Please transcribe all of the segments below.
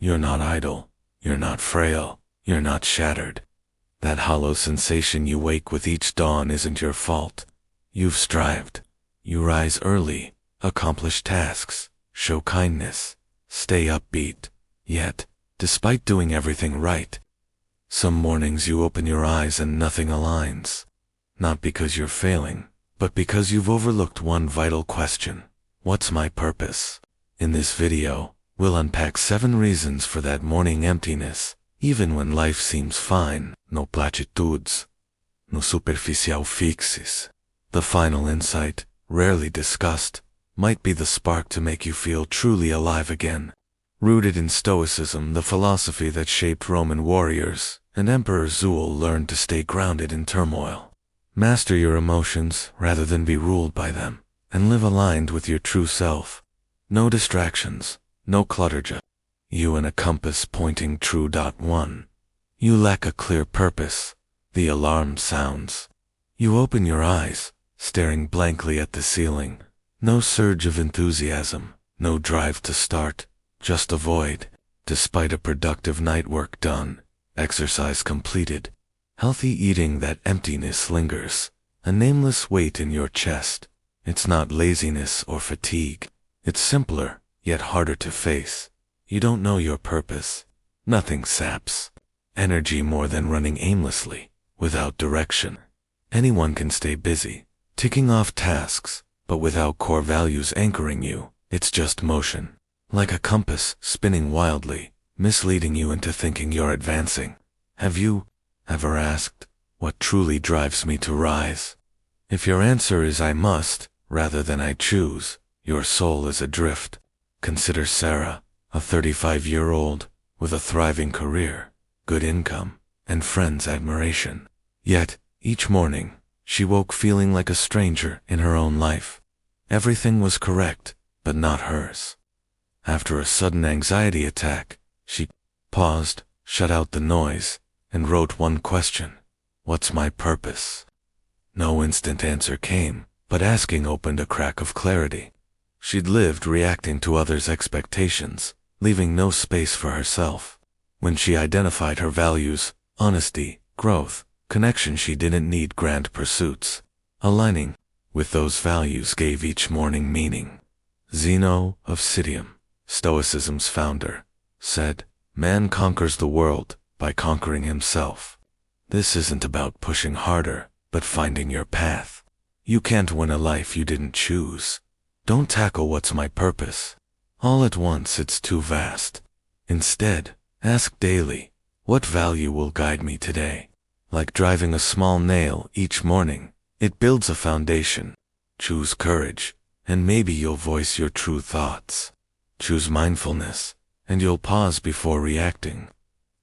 You're not idle. You're not frail. You're not shattered. That hollow sensation you wake with each dawn isn't your fault. You've strived. You rise early, accomplish tasks, show kindness, stay upbeat. Yet, despite doing everything right, some mornings you open your eyes and nothing aligns. Not because you're failing, but because you've overlooked one vital question. What's my purpose? In this video, we'll unpack 7 reasons for that morning emptiness, even when life seems fine. No platitudes, no superficial fixes. The final insight, rarely discussed, might be the spark to make you feel truly alive again. Rooted in Stoicism, the philosophy that shaped Roman warriors, and Emperor Zul learned to stay grounded in turmoil. Master your emotions rather than be ruled by them, and live aligned with your true self. No distractions, no clutter, just you and a compass pointing true. 1. You lack a clear purpose. The alarm sounds. You open your eyes, staring blankly at the ceiling. No surge of enthusiasm, no drive to start, just a void. Despite a productive night work done, exercise completed, healthy eating, that emptiness lingers, a nameless weight in your chest. It's not laziness or fatigue. It's simpler, yet harder to face. You don't know your purpose. Nothing saps energy more than running aimlessly, without direction. Anyone can stay busy, ticking off tasks, but without core values anchoring you, it's just motion. Like a compass spinning wildly, misleading you into thinking you're advancing. Have you ever asked, what truly drives me to rise? If your answer is I must, rather than I choose, your soul is adrift. Consider Sarah, a 35-year-old, with a thriving career, good income, and friends' admiration. Yet, each morning, she woke feeling like a stranger in her own life. Everything was correct, but not hers. After a sudden anxiety attack, she paused, shut out the noise, and wrote one question: what's my purpose? No instant answer came, but asking opened a crack of clarity. She'd lived reacting to others' expectations, leaving no space for herself. When she identified her values, honesty, growth, connection, she didn't need grand pursuits. Aligning with those values gave each morning meaning. Zeno of Citium, Stoicism's founder, said, "Man conquers the world by conquering himself." This isn't about pushing harder, but finding your path. You can't win a life you didn't choose. Don't tackle what's my purpose all at once, it's too vast. Instead, ask daily, what value will guide me today? Like driving a small nail each morning, it builds a foundation. Choose courage, and maybe you'll voice your true thoughts. Choose mindfulness, and you'll pause before reacting.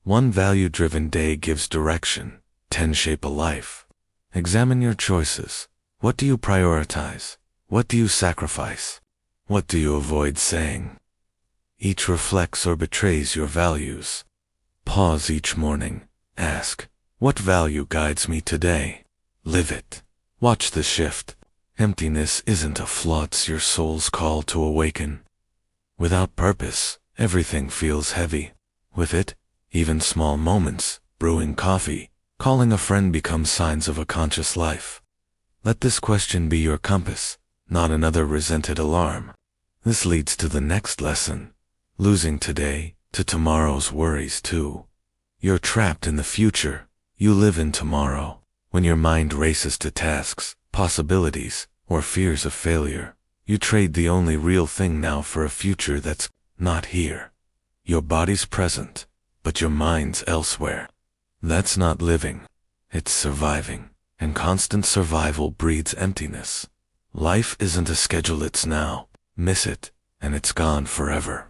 One value-driven day gives direction, 10 shape a life. Examine your choices. What do you prioritize? What do you sacrifice? What do you avoid saying? Each reflects or betrays your values. Pause each morning. Ask, what value guides me today? Live it. Watch the shift. Emptiness isn't a flaw, it's your soul's call to awaken. Without purpose, everything feels heavy. With it, even small moments, brewing coffee, calling a friend, become signs of a conscious life. Let this question be your compass, not another resented alarm. This leads to the next lesson. Losing today, to tomorrow's worries too. You're trapped in the future. You live in tomorrow. When your mind races to tasks, possibilities, or fears of failure, you trade the only real thing now for a future that's not here. Your body's present, but your mind's elsewhere. That's not living. It's surviving, and constant survival breeds emptiness. Life isn't a schedule, it's now. Miss it, and it's gone forever.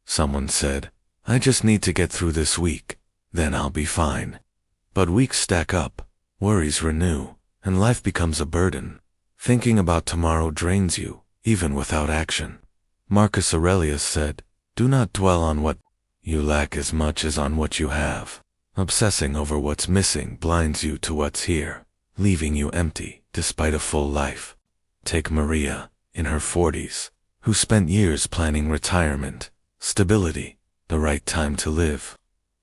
Someone said, I just need to get through this week, then I'll be fine. But weeks stack up, worries renew, and life becomes a burden. Thinking about tomorrow drains you, even without action. Marcus Aurelius said, do not dwell on what you lack as much as on what you have. Obsessing over what's missing blinds you to what's here, leaving you empty despite a full life. Take Maria, in her 40s, who spent years planning retirement, stability, the right time to live.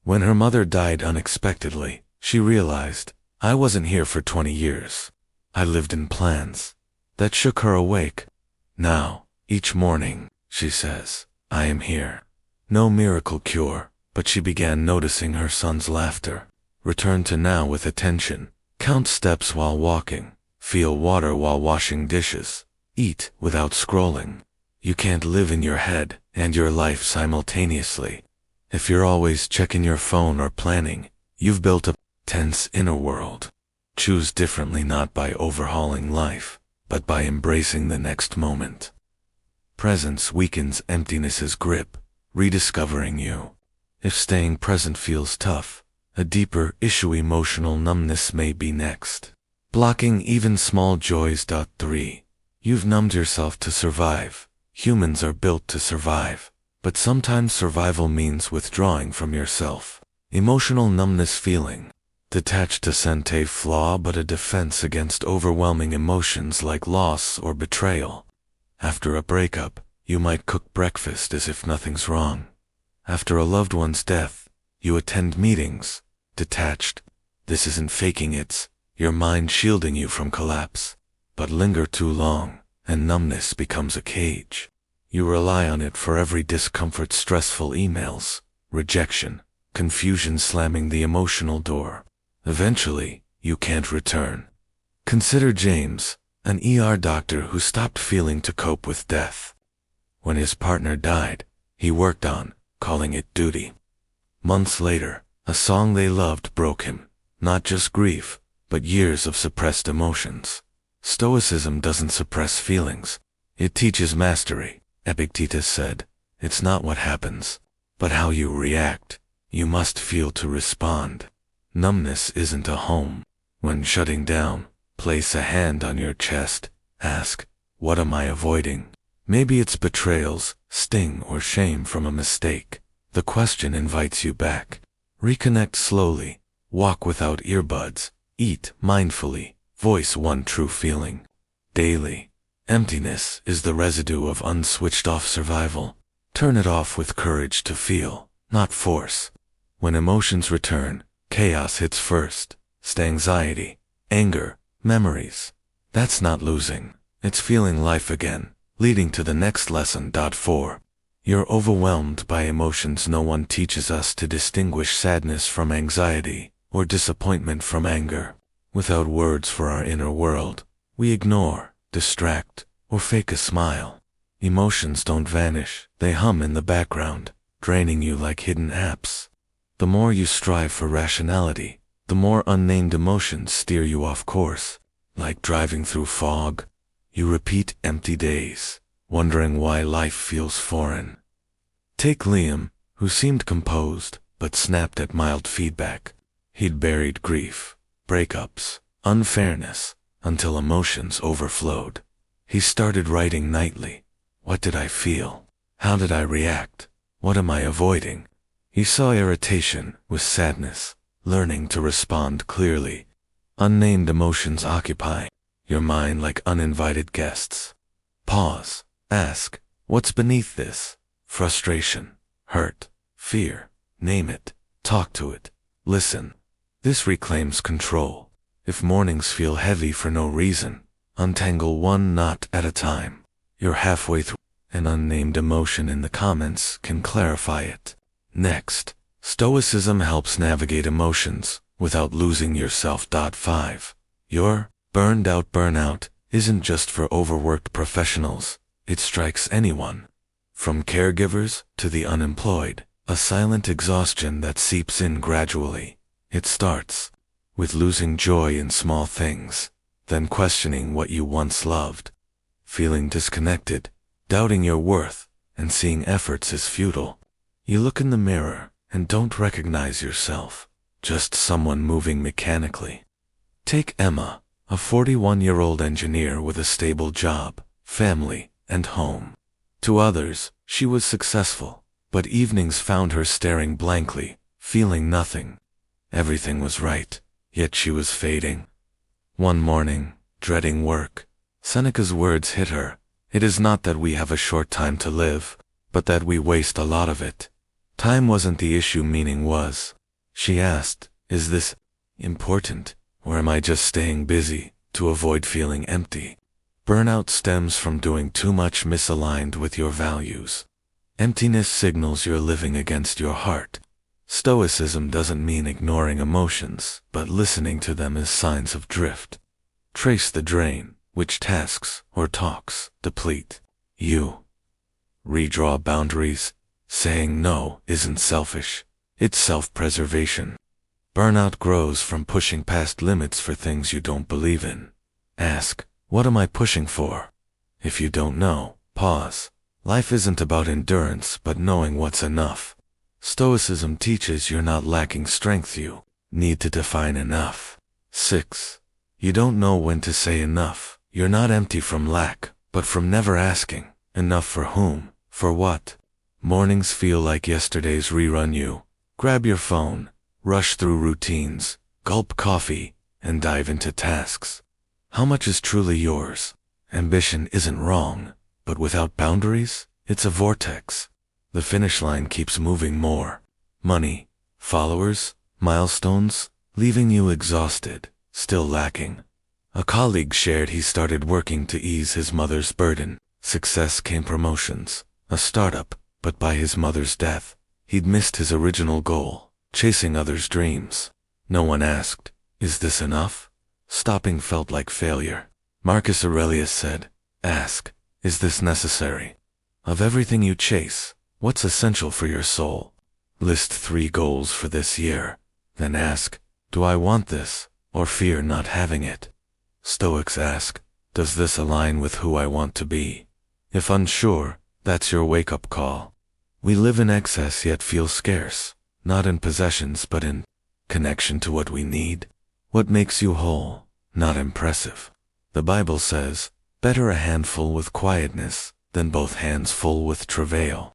When her mother died unexpectedly, she realized, I wasn't here for 20 years. I lived in plans. That shook her awake. Now, each morning, she says, I am here. No miracle cure, but she began noticing her son's laughter. Return to now with attention. Count steps while walking. Feel water while washing dishes. Eat without scrolling. You can't live in your head and your life simultaneously. If you're always checking your phone or planning, you've built a tense inner world. Choose differently, not by overhauling life, but by embracing the next moment. Presence weakens emptiness's grip, rediscovering you. If staying present feels tough, a deeper issue emotional numbness may be next. Blocking even small joys. 3. You've numbed yourself to survive. Humans are built to survive, but sometimes survival means withdrawing from yourself. Emotional numbness feeling. Detached isn't a flaw but a defense against overwhelming emotions like loss or betrayal. After a breakup, you might cook breakfast as if nothing's wrong. After a loved one's death, you attend meetings. Detached. This isn't faking, it's your mind shielding you from collapse. But linger too long, and numbness becomes a cage. You rely on it for every discomfort, stressful emails, rejection, confusion slamming the emotional door. Eventually, you can't return. Consider James, an ER doctor who stopped feeling to cope with death. When his partner died, he worked on calling it duty. Months later, a song they loved broke him. Not just grief, but years of suppressed emotions. Stoicism doesn't suppress feelings. It teaches mastery. Epictetus said, it's not what happens, but how you react. You must feel to respond. Numbness isn't a home. When shutting down, place a hand on your chest. Ask, what am I avoiding? Maybe it's betrayals, sting, or shame from a mistake. The question invites you back. Reconnect slowly. Walk without earbuds. Eat mindfully. Voice one true feeling. Daily. Emptiness is the residue of unswitched-off survival. Turn it off with courage to feel, not force. When emotions return, chaos hits first. Anxiety, anger, memories. That's not losing. It's feeling life again, leading to the next lesson. 4. You're overwhelmed by emotions. No one teaches us to distinguish sadness from anxiety, or disappointment from anger. Without words for our inner world, we ignore, distract, or fake a smile. Emotions don't vanish, they hum in the background, draining you like hidden apps. The more you strive for rationality, the more unnamed emotions steer you off course. Like driving through fog, you repeat empty days, wondering why life feels foreign. Take Liam, who seemed composed, but snapped at mild feedback. He'd buried grief, breakups, unfairness, until emotions overflowed. He started writing nightly. What did I feel? How did I react? What am I avoiding? He saw irritation with sadness, learning to respond clearly. Unnamed emotions occupy your mind like uninvited guests. Pause. Ask, what's beneath this? Frustration, hurt, fear. Name it. Talk to it. Listen. This reclaims control. If mornings feel heavy for no reason, untangle one knot at a time. You're halfway through. An unnamed emotion in the comments can clarify it. Next, Stoicism helps navigate emotions without losing yourself. 5. Your burned out burnout isn't just for overworked professionals. It strikes anyone. From caregivers to the unemployed, a silent exhaustion that seeps in gradually. It starts with losing joy in small things, then questioning what you once loved, feeling disconnected, doubting your worth, and seeing efforts as futile. You look in the mirror and don't recognize yourself, just someone moving mechanically. Take Emma, a 41-year-old engineer with a stable job, family, and home. To others, she was successful, but evenings found her staring blankly, feeling nothing. Everything was right, yet she was fading. One morning, dreading work, Seneca's words hit her. It is not that we have a short time to live, but that we waste a lot of it. Time wasn't the issue, meaning was. She asked, is this important, or am I just staying busy to avoid feeling empty? Burnout stems from doing too much misaligned with your values. Emptiness signals you're living against your heart. Stoicism doesn't mean ignoring emotions, but listening to them as signs of drift. Trace the drain, which tasks or talks deplete you. Redraw boundaries. Saying no isn't selfish, it's self-preservation. Burnout grows from pushing past limits for things you don't believe in. Ask, what am I pushing for? If you don't know, pause. Life isn't about endurance, but knowing what's enough. Stoicism teaches you're not lacking strength, you need to define enough. 6. You don't know when to say enough. You're not empty from lack, but from never asking. Enough for whom? For what? Mornings feel like yesterday's rerun. You grab your phone, rush through routines, gulp coffee, and dive into tasks. How much is truly yours? Ambition isn't wrong, but without boundaries, it's a vortex. The finish line keeps moving more. Money, followers, milestones, leaving you exhausted, still lacking. A colleague shared he started working to ease his mother's burden. Success came promotions, a startup, but by his mother's death, he'd missed his original goal, chasing others' dreams. No one asked, is this enough? Stopping felt like failure. Marcus Aurelius said, ask, is this necessary? Of everything you chase, what's essential for your soul? List 3 goals for this year, then ask, do I want this, or fear not having it? Stoics ask, does this align with who I want to be? If unsure, that's your wake-up call. We live in excess yet feel scarce, not in possessions but in connection to what we need. What makes you whole, not impressive. The Bible says, better a handful with quietness than both hands full with travail.